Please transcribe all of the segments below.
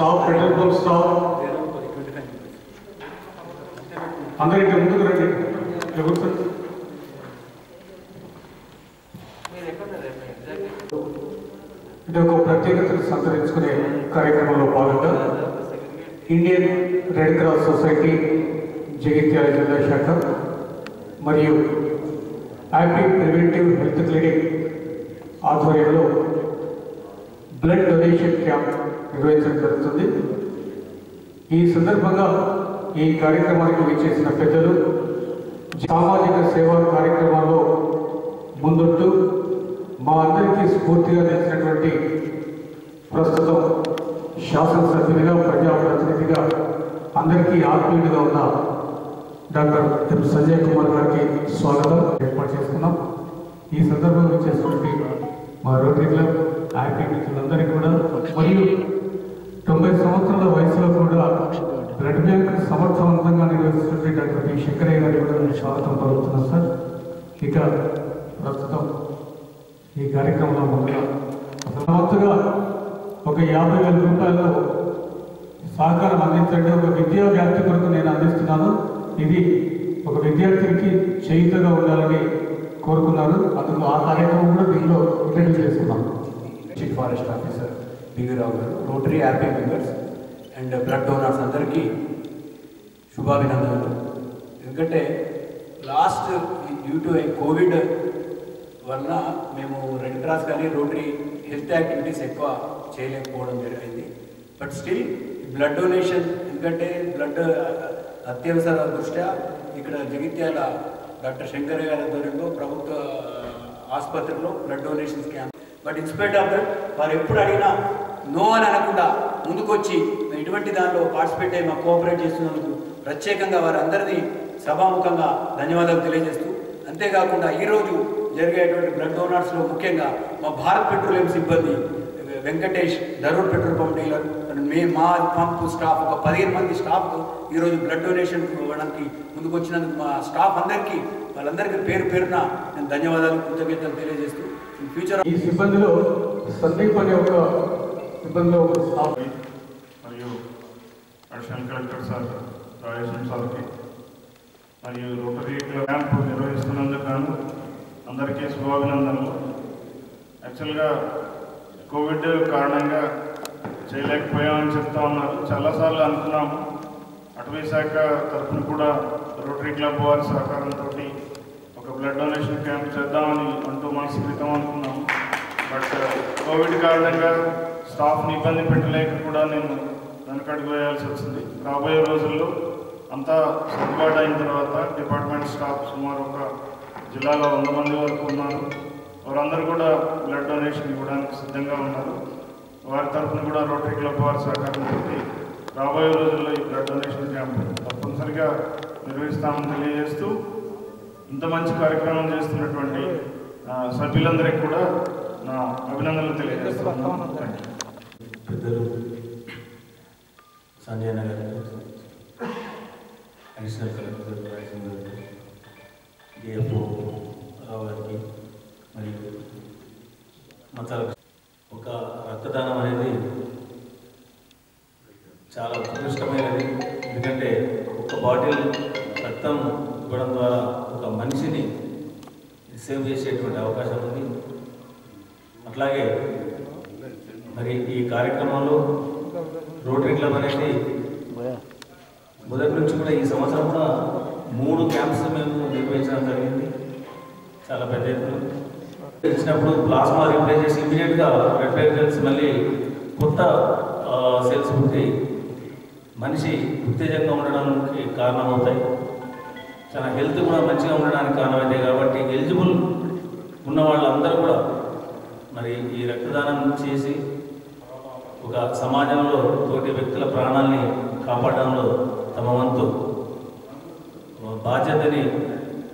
Staff petrol pump staff అందరికీ ముందుకు రండి. కూర్చోండి. ఇది ఒక ప్రత్యేకతను సంతరించుకునే కార్యక్రమంలో భాగంగా Indian red cross society Jagtial జిల్లా శాఖ మరియు హ్యాపీ ప్రివెంటివ్ హెల్త్ క్లినిక్ ఆధ్వర్యంలో బ్లడ్ డొనేషన్ క్యాంప్ నిర్వహించడం జరుగుతుంది. ఈ సందర్భంగా ఈ కార్యక్రమానికి విచ్చేసిన పెద్దలు సామాజిక సేవా కార్యక్రమాల్లో ముందుంటూ మా అందరికీ స్ఫూర్తిగా నిలిచినటువంటి ప్రస్తుతం శాసనసభ్యునిగా ప్రజాప్రతినిధిగా అందరికీ ఆత్మీయుడిగా ఉన్న డాక్టర్ ఎం సంజయ్ కుమార్ గారికి స్వాగతం ఏర్పాటు చేసుకున్నాం. ఈ సందర్భంగా వచ్చేటువంటి మా రోటరీ క్లబ్ హ్యాపీ మిత్రులందరికీ కూడా మరియు 90 సంవత్సరాల వయసులో కూడా బ్లడ్ బ్యాంక్ సమర్థవంతంగా నిర్వహిస్తున్నటువంటి డాక్టర్ పి శంకరయ్య గారికి కూడా నేను స్వాగతం పలుకుతున్నాను సార్. ఇక ప్రస్తుతం ఈ కార్యక్రమంలో ముందుగా వంతుగా ఒక 50,000 రూపాయలు సహకారం అందించండి. ఒక విద్యా వ్యాప్తి కొరకు నేను అందిస్తున్నాను. ఇది ఒక విద్యార్థికి చేయుతగా ఉండాలని కోరుకున్నారు. అందుకు ఆ కార్యక్రమం కూడా దీనిలో ఇంట్రడ్యూస్ చేసుకున్నాం. చీఫ్ ఫారెస్ట్ ఆఫీసర్ బివి రావు గారు, rotary happy members and blood donors అందరికీ శుభాభినందనలు. ఎందుకంటే లాస్ట్ డ్యూ టు కోవిడ్ వల్ల మేము రెడ్ క్రాస్ కానీ రోటరీ హెల్త్ యాక్టివిటీస్ ఎక్కువ చేయలేకపోవడం జరిగింది. బట్ స్టిల్ బ్లడ్ డొనేషన్, ఎందుకంటే బ్లడ్ అత్యవసర దృష్ట్యా ఇక్కడ జగిత్యాల డాక్టర్ శంకర్ గారి ఆధ్వర్యంలో ప్రభుత్వ ఆసుపత్రిలో blood donations camp. But in spite of that వారు ఎప్పుడు అడిగినా నో అని అనకుండా ముందుకొచ్చి ఇటువంటి దానిలో పార్టిసిపేట్ అయ్యి మాకు కోఆపరేట్ చేస్తున్నందుకు ప్రత్యేకంగా వారందరినీ సభాముఖంగా ధన్యవాదాలు తెలియజేస్తూ, అంతేకాకుండా ఈరోజు జరిగేటువంటి బ్లడ్ డోనర్స్లో ముఖ్యంగా మా భారత్ పెట్రోలియం సిబ్బంది Venkatesh, Dharur petrol pump dealer, మా పంప్ స్టాఫ్ ఒక 15 మంది స్టాఫ్ ఈరోజు బ్లడ్ డొనేషన్ ఇవ్వడానికి ముందుకు వచ్చినందుకు మా స్టాఫ్ అందరికీ వాళ్ళందరికీ పేరు పేరున నేను ధన్యవాదాలు, కృతజ్ఞతలు తెలియజేస్తూ ఫ్యూచర్ ఈ సిబ్బందిలో సందీప్ అనే ఒక సిబ్బందిలో ఒక స్టాఫ్ మరియు అడిషనల్ కలెక్టర్ సార్ రాజేశ్వరం సార్కి మరియు రోటరీ క్యాంప్ నిర్వహిస్తున్నందుకు గాను అందరికీ శుభాభినందనలు. యాక్చువల్గా కోవిడ్ కారణంగా చేయలేకపోయామని చెప్తా ఉన్నారు. చాలాసార్లు అనుకున్నాము. అటవీ శాఖ తరఫున కూడా రోటరీ క్లబ్ వారి సహకారంతో ఒక బ్లడ్ డొనేషన్ క్యాంప్ చేద్దామని 2 months క్రితం అనుకున్నాము. బట్ కోవిడ్ కారణంగా స్టాఫ్ని ఇబ్బంది పెట్టలేక కూడా నేను వెనకడుగు వేయాల్సి వచ్చింది. రాబోయే రోజుల్లో అంతా సర్దుబాటు అయిన తర్వాత డిపార్ట్మెంట్ స్టాఫ్ సుమారు ఒక జిల్లాలో 100 మంది వరకు ఉన్నారు. వారందరూ కూడా బ్లడ్ డొనేషన్ ఇవ్వడానికి సిద్ధంగా ఉన్నారు. వారి తరఫున కూడా రోటరీ క్లబ్ వారి సహకారంతో రాబోయే రోజుల్లో ఈ బ్లడ్ డొనేషన్ క్యాంప్ తప్పనిసరిగా నిర్వహిస్తామని తెలియజేస్తూ, ఇంత మంచి కార్యక్రమం చేస్తున్నటువంటి సభ్యులందరికీ కూడా నా అభినందనలు తెలియజేస్తున్నాను. పెద్దలు సంజయ్ నగర్ అడిషనల్ కలెక్టర్ రాజేశ్వరం గారు, డిఎఫ్ఓ రావు గారికి మరియు మతాల ఒక రక్తదానం అనేది చాలా ఉత్కృష్టమైనది. ఎందుకంటే ఒక బాటిల్ రక్తం ఇవ్వడం ద్వారా ఒక మనిషిని సేవ్ చేసేటువంటి అవకాశం ఉంది. అట్లాగే మరి ఈ కార్యక్రమంలో రోటరీ క్లబ్ అనేది మొదటి నుంచి కూడా ఈ సంవత్సరం కూడా 3 క్యాంప్స్ మేము నిర్వహించడం జరిగింది. చాలా పెద్ద ఎత్తున ఇచ్చినప్పుడు ప్లాస్మా రీప్లేస్ చేసి ఇమీడియట్గా రెడ్ బ్లడ్ సెల్స్ మళ్ళీ కొత్త సెల్స్ పుట్టి మనిషి ఉత్తేజంగా ఉండడానికి కారణమవుతాయి. చాలా హెల్త్ కూడా మంచిగా ఉండడానికి కారణమవుతాయి. కాబట్టి ఎలిజిబుల్ ఉన్న వాళ్ళందరూ కూడా మరి ఈ రక్తదానం చేసి ఒక సమాజంలో తోటి వ్యక్తుల ప్రాణాలని కాపాడడంలో తమ వంతు బాధ్యతని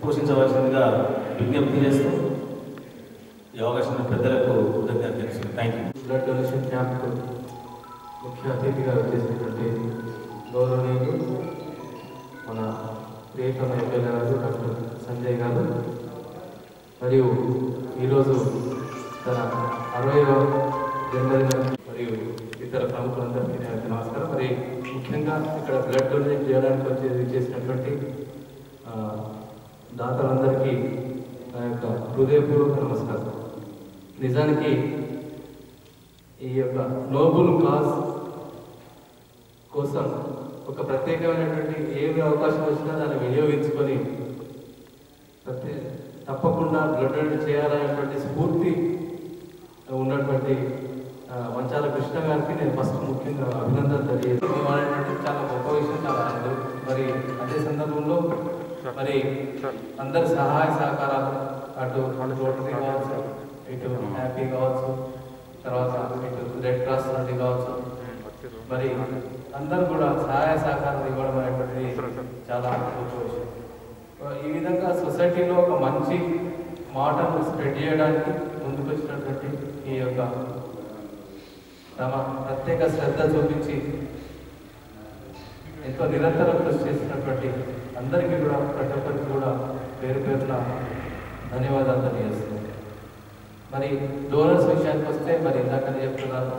పోషించవలసిందిగా విజ్ఞప్తి చేస్తూ ఈ అవకాశం పెద్దలకు కృతజ్ఞతలు. Thank you. Blood donation camp ముఖ్య అతిథిగా వచ్చేసినటువంటి గౌరవనీయులు మన ప్రియతమ ఎమ్మెల్యే గారు డాక్టర్ సంజయ్ గారు మరియు ఈరోజు తన 60వ జన్మదిన మరియు ఇతర ప్రముఖులందరికీ ముఖ్యంగా ఇక్కడ బ్లడ్ డొనేట్ చేయడానికి చేసినటువంటి దాతలందరికీ నా యొక్క హృదయపూర్వక నమస్కారం. నిజానికి ఈ యొక్క నోబుల్ కాజ్ కోసం ఒక ప్రత్యేకమైనటువంటి ఏ అవకాశం వచ్చినా దాన్ని వినియోగించుకొని తప్పకుండా బ్లడ్ డొనేట్ చేయాలనేటువంటి స్ఫూర్తి ఉన్నటువంటి మంచాల కృష్ణ గారికి నేను ఫస్ట్ ముఖ్యంగా అభినందన తెలియజేసి చాలా గొప్ప విషయం చాలా అందరూ. మరి అదే సందర్భంలో మరి అందరి సహాయ సహకారాలు అటు రోటరీ కావచ్చు, ఇటు హ్యాపీ కావచ్చు, తర్వాత ఇటు రెడ్ క్రాస్ నుండి కావచ్చు, మరి అందరూ కూడా సహాయ సహకారం ఇవ్వడం అనేటువంటిది చాలా గొప్ప విషయం. ఈ విధంగా సొసైటీలో ఒక మంచి మాటను స్ప్రెడ్ చేయడానికి ముందుకు వచ్చినటువంటి ఈ యొక్క తమ ప్రత్యేక శ్రద్ధ చూపించి ఎంతో నిరంతరం కృషి చేసినటువంటి అందరికీ కూడా ప్రతి ఒక్కరికి కూడా పేరు పేరున ధన్యవాదాలు తెలియజేస్తున్నాను. మరి డోనర్స్ విషయానికి వస్తే మరి ఇందాకనే చెప్తున్నాను,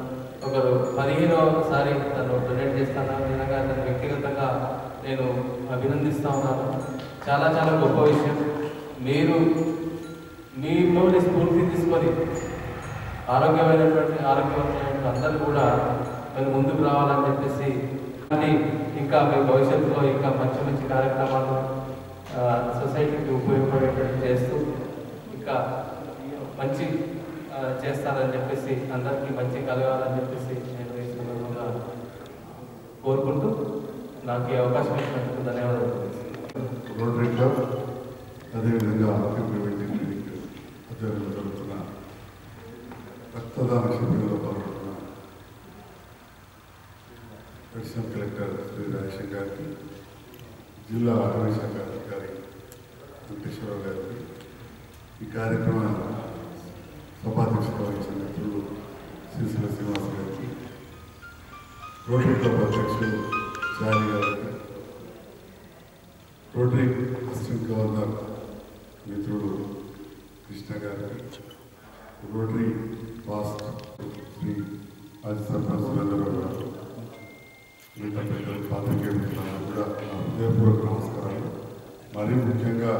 ఒకరు 15వసారి తను డొనేట్ చేస్తాను. నిజంగా తను వ్యక్తిగతంగా నేను అభినందిస్తూ ఉన్నాను. చాలా చాలా గొప్ప విషయం. మీరు మీలోని స్ఫూర్తి తీసుకొని ఆరోగ్యవంతమైన అందరూ కూడా మీరు ముందుకు రావాలని చెప్పేసి, కానీ ఇంకా మీ భవిష్యత్తులో ఇంకా మంచి మంచి కార్యక్రమాలు సొసైటీకి ఉపయోగపడేటట్టు చేస్తూ ఇంకా మంచి చేస్తారని చెప్పేసి, అందరికీ మంచి కలగాలని చెప్పేసి నేను ఈ సందర్భంగా కోరుకుంటూ నాకు ఈ అవకాశం ఇచ్చినందుకు ధన్యవాదాలు. రోటరీ క్లబ్ అదేవిధంగా ఆరోగ్య ప్రివెంటివ్ క్లినిక్ ఆధ్వర్యంలో జరుగుతున్న రక్తదాన శిబిరంలో పాల్గొంటున్న అడిషనల్ కలెక్టర్ శ్రీ రాజశేఖర్ గారికి, జిల్లా అటవీ శాఖ అధికారి వెంకటేశ్వరరావు గారికి, ఈ కార్యక్రమ సభాధ్యక్షత వహించిన మిత్రులు సిరిసిల్ల శ్రీనివాస్ గారికి, రోటరీ క్లబ్ అధ్యక్షులు చారి గారికి, రోటరీ అసిస్టెంట్ గవర్నర్ మిత్రుడు కృష్ణ గారికి, రోటరీ పాస్ట్ శ్రీ ఆది సర్పంచ్ సురేంద్రరావు గారు, మిగతా పెద్దలు పాత్రికేయ మిత్రులందరూ కూడా నా హృదయపూర్వక నమస్కారాలు. మరీ ముఖ్యంగా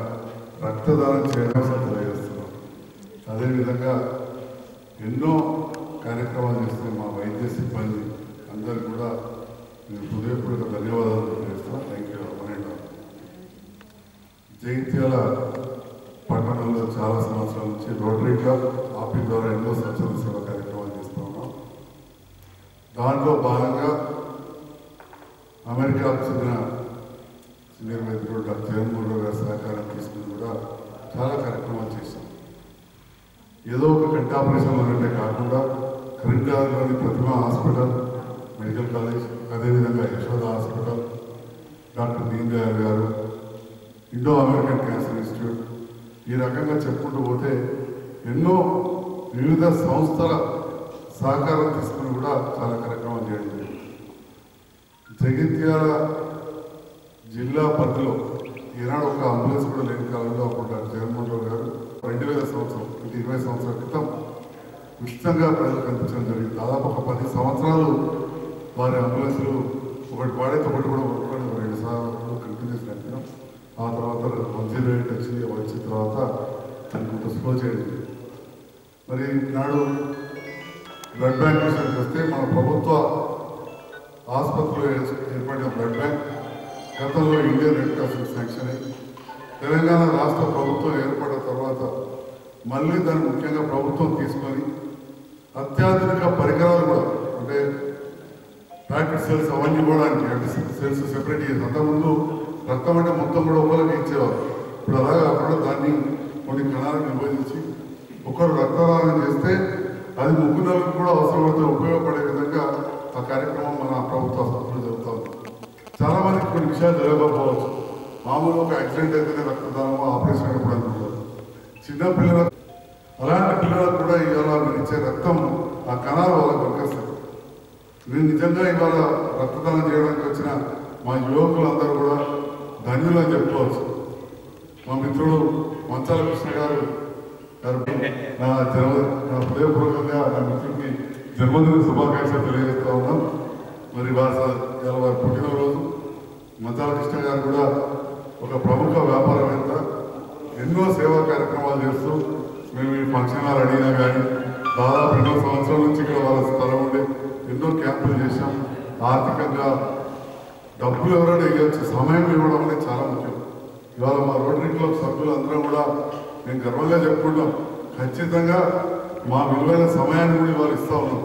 రక్తదానం చేయడం తెలియజేస్తున్నాం. అదేవిధంగా ఎన్నో కార్యక్రమాలు చేస్తున్న మా వైద్య సిబ్బంది అందరికీ కూడా నేను హృదయపూర్వక ధన్యవాదాలు తెలియజేస్తున్నాను. Thank you. జగిత్యాల పట్టణంలో చాలా సంవత్సరాల నుంచి రోటరీ క్లబ్ ఆపీ ద్వారా ఎన్నో స్వచ్ఛత సేవా కార్యక్రమాలు చేస్తూ ఉన్నాం. దాంట్లో భాగంగా అమెరికాకు చెందిన సీనియర్ వైద్యుడు డాక్టర్ జగన్మోహన్ గారి సహకారం తీసుకుని కూడా చాలా కార్యక్రమాలు చేశాం. ఏదో ఒక కంటి ఆపరేషన్లు అంటే కాకుండా కరీంనగర్లోని ప్రతిమ హాస్పిటల్, మెడికల్ కాలేజ్, అదేవిధంగా యశోద హాస్పిటల్, డాక్టర్ దీన్ దయాళ్ గారు, ఇండో అమెరికన్ క్యాన్సర్ ఇన్స్టిట్యూట్, ఈ రకంగా చెప్పుకుంటూ పోతే ఎన్నో వివిధ సంస్థల సహకారం తీసుకుని కూడా చాలా కార్యక్రమాలు చేయడం జరిగింది. జగిత్యాల జిల్లా పరిధిలో ఈనాడు ఒక అంబులెన్స్ కూడా లేని కాలంలో అప్పుడు డాక్టర్ జగన్మోహన్ రావు గారు 2000 సంవత్సరం, అంటే 20 సంవత్సరాల క్రితం ఉచితంగా ప్రజలకు అందించడం జరిగింది. దాదాపు ఒక 10 సంవత్సరాలు వారి అంబులెన్స్లు ఒకటి వాడైతే ఒకటి కూడా ఒకటి 2 సార్లు కంటిన్యూస్ నడిపినాం. ఆ తర్వాత 108 వచ్చిన తర్వాత దాన్ని కొంత స్లో చేయడం. మరి నాడు బ్లడ్ బ్యాంక్ విషయానికి వస్తే మన ప్రభుత్వ ఆసుపత్రిలో ఏర్పడిన బ్లడ్ బ్యాంక్ గతంలో ఇండియన్ రెడ్ క్రాస్ శాంక్షన్ అయ్యి తెలంగాణ రాష్ట్ర ప్రభుత్వం ఏర్పడిన తర్వాత మళ్ళీ దాన్ని ముఖ్యంగా ప్రభుత్వం తీసుకొని అత్యాధునిక పరికరాలు కూడా, అంటే ప్యాకెట్ సెల్స్ అవన్నీ కూడా అంటే సెల్స్ సెపరేట్ చేసి, అంతకుముందు రక్తం అంటే మొత్తం కూడా ఒకరికి ఇచ్చేవారు. ఇప్పుడు అలా కాకుండా దాన్ని కొన్ని కణాలను విభజించి ఒకరు రక్తదానం చేస్తే అది ముగ్గురులకు కూడా అవసరమైతే ఉపయోగపడే విధంగా ఆ కార్యక్రమం మన ప్రభుత్వ ఆసుపత్రిలో జరుగుతూ ఉంది. చాలామందికి కొన్ని విషయాలు తెలియకపోవచ్చు. మామూలుగా ఒక యాక్సిడెంట్ అయితేనే రక్తదానం, ఆపరేషన్ అయినప్పుడు అనుకుంటారు. చిన్నపిల్లలకు, అలాంటి పిల్లలకు కూడా ఇవాళ మీరు ఇచ్చే రక్తం ఆ కణాలు వాళ్ళకి పనికొస్తాయి. నేను నిజంగా ఇవాళ రక్తదానం చేయడానికి వచ్చిన మా యువకులందరూ కూడా ధన్యులు అని చెప్పుకోవచ్చు. మా మిత్రుడు మంచాల కృష్ణ గారు నా హృదయపూర్వకంగా నా మిత్రుడికి జన్మదిన శుభాకాంక్షలు తెలియజేస్తూ ఉన్నాం. మరి వారి పుట్టినరోజు. మంచాల కృష్ణ గారు కూడా ఒక ప్రముఖ వ్యాపారవేత్త, ఎన్నో సేవా కార్యక్రమాలు చేస్తూ మేము ఈ ఫంక్షన్ హాల్ అడిగినా కానీ దాదాపు 2 సంవత్సరాల నుంచి ఇక్కడ వాళ్ళ స్థలం ఉండి ఎన్నో క్యాంపులు చేశాం. ఆర్థికంగా డబ్బులు ఎవరైనా ఇవ్వచ్చు, సమయం ఇవ్వడం అనేది చాలా ముఖ్యం. ఇవాళ మా రోటరీ క్లబ్ సభ్యులు అందరం కూడా మేము గర్వంగా చెప్పుకుంటాం, ఖచ్చితంగా మా విలువైన సమయాన్ని కూడా ఇవాళ ఇస్తా ఉన్నాం.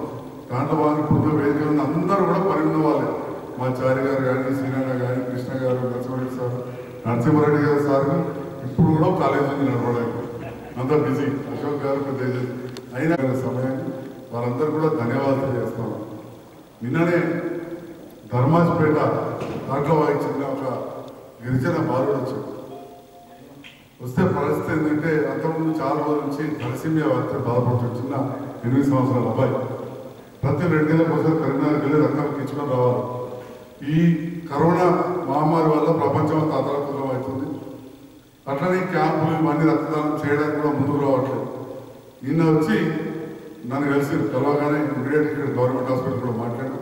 దాంట్లో వాళ్ళకి ఇప్పుడు వేదికలను అందరూ కూడా పరిమిణ వాళ్ళే. మా చారి గారు కానీ, శ్రీనారాయణ కానీ, కృష్ణ గారు, నరసింహారెడ్డి గారు సార్ ఇప్పుడు కూడా కాలేజీ ఉంది నడవడానికి, అంతా బిజీ. అశోక్ గారు పెద్ద అయినా సమయాన్ని వాళ్ళందరూ కూడా ధన్యవాదాలు చేస్తాం. నిన్ననే ధర్మాజ్పేట దాంట్లో వాయించిన ఒక గిరిజన బాలుడు వచ్చాడు. వస్తే పరిస్థితి ఏంటంటే అంతకుముందు చాలా రోజుల నుంచి తలసీమియా వ్యాధితో బాధపడుతుంది. చిన్న 8 సంవత్సరాల అబ్బాయి ప్రతి 2 నెలలకు ఒకసారి కరీంనగర్కి వెళ్ళి రక్తం ఎక్కించుకొని రావాలి. ఈ కరోనా మహమ్మారి వల్ల ప్రపంచం అంతా అతలాకుతలం అవుతుంది. అట్లనే క్యాంపులు ఇవన్నీ రక్తదానం చేయడానికి కూడా ముందుకు రావట్లేదు. నిన్న వచ్చి నన్ను కలిసి కలవగానే ఇమీడియట్ ఇక్కడ గవర్నమెంట్ హాస్పిటల్ కూడా మాట్లాడాను.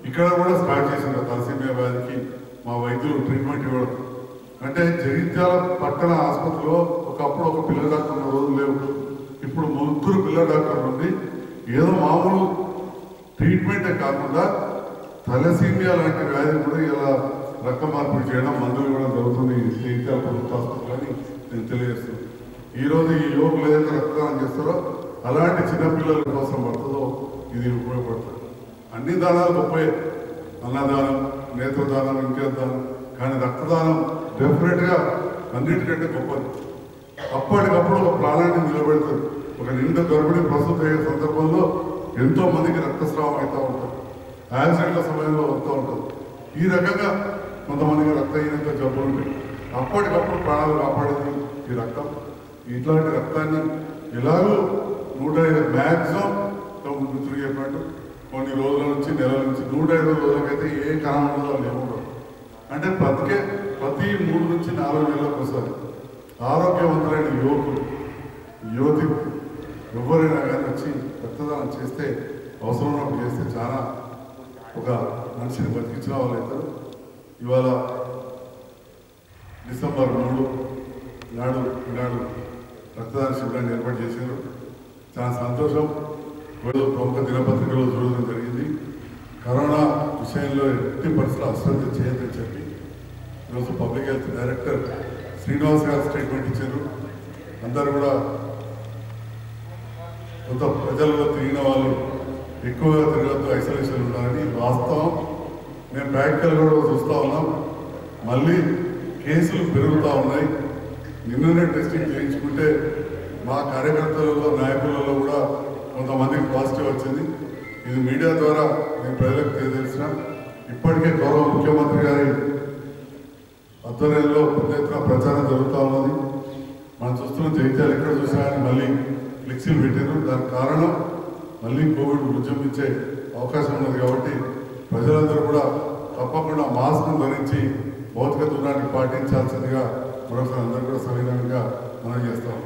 ఇక్కడ కూడా స్టార్ట్ చేసింది తలసీమియా వ్యాధికి మా వైద్యులు ట్రీట్మెంట్ ఇవ్వడం. అంటే జగిత్యాల పట్టణ ఆసుపత్రిలో ఒకప్పుడు ఒక పిల్ల డాక్టర్ ఉన్న రోజులు లేవు. ఇప్పుడు 3 పిల్ల డాక్టర్లు ఉండి ఏదో మామూలు ట్రీట్మెంటే కాకుండా తలసీమియా లాంటి వ్యాధి కూడా ఇలా రక్త మార్పిడి చేయడం, మందులు ఇవ్వడం జరుగుతుంది జగిత్యాల ప్రభుత్వ ఆసుపత్రి అని నేను తెలియజేస్తున్నాను. ఈరోజు ఈ యువకులు ఏదైతే రక్తదానం చేస్తారో అలాంటి చిన్నపిల్లల కోసం పడుతుందో ఇది ఉపయోగపడుతుంది. అన్ని దానాలు గొప్పే, అన్నదానం, నేత్రదానం, ఇంకేదానం, కానీ రక్తదానం డెఫినెట్గా అన్నిటికంటే గొప్పది. అప్పటికప్పుడు ఒక ప్రాణాన్ని నిలబెడుతుంది. ఒక నిండు గర్భిణి ప్రసూతి అయ్యే సందర్భంలో ఎంతో మందికి రక్తస్రావం అవుతూ ఉంటుంది, యాక్సిడెంట్ల సమయంలో అవుతూ ఉంటుంది. ఈ రకంగా కొంతమందికి రక్తహీనత జబ్బులు ఉంటాయి. అప్పటికప్పుడు ప్రాణాలు కాపాడేది ఈ రక్తం. ఇట్లాంటి రక్తాన్ని ఎలాగో 105 మ్యాక్సిమం మిత్రులు చెప్పినట్టు కొన్ని రోజుల నుంచి, నెలల నుంచి 105 రోజులకైతే ఏ కారణం లేకుండా అంటే ప్రతి 3 నుంచి 4 నెలలకు ఒకసారి ఆరోగ్యవంతులైన యువతి ఎవరైనా కానీ వచ్చి రక్తదానం చేస్తే, అవసరం ఉన్నప్పుడు చేస్తే చాలా ఒక మనిషిని బతికించిన వాళ్ళు అవుతారు. ఇవాళ డిసెంబర్ 3 ఈనాడు రక్తదాన శిబిరాన్ని ఏర్పాటు చేశారు. చాలా సంతోషం. ప్రముఖ దినపత్రికలో చూడడం జరిగింది. కరోనా విషయంలో ఎట్టి పరిస్థితులు అశ్రద్ధ చేయదని చెప్పి ఈరోజు పబ్లిక్ హెల్త్ డైరెక్టర్ శ్రీనివాస్ గారు స్టేట్మెంట్ ఇచ్చారు. అందరూ కూడా కొంత ప్రజల్లో తిరిగిన వాళ్ళు ఎక్కువగా తిరగద్దు, ఐసోలేషన్ ఉండాలని. వాస్తవం మేము ప్రాక్టికల్ కూడా చూస్తూ ఉన్నాం. మళ్ళీ కేసులు పెరుగుతూ ఉన్నాయి. నిన్ననే టెస్టింగ్ చేయించుకుంటే మా కార్యకర్తలలో, నాయకులలో కూడా కొంతమందికి పాజిటివ్ వచ్చింది. ఇది మీడియా ద్వారా నేను ప్రజలకు తెలియజేసిన. ఇప్పటికే గౌరవ ముఖ్యమంత్రి గారి ఆధ్వర్యంలో పెద్ద ఎత్తున ప్రచారం జరుగుతూ ఉన్నది. మనం చూస్తున్న జగిత్యాలు ఎక్కడ చూసినా కానీ మళ్ళీ ఫ్లెక్సీలు పెట్టారు. దానికి కారణం మళ్ళీ కోవిడ్ విజృంభించే అవకాశం ఉన్నది. కాబట్టి ప్రజలందరూ కూడా తప్పకుండా మాస్క్ను ధరించి భౌతిక దూరాన్ని పాటించాల్సిందిగా మరొకసారి అందరూ కూడా సవినయంగా మనం చేస్తాం.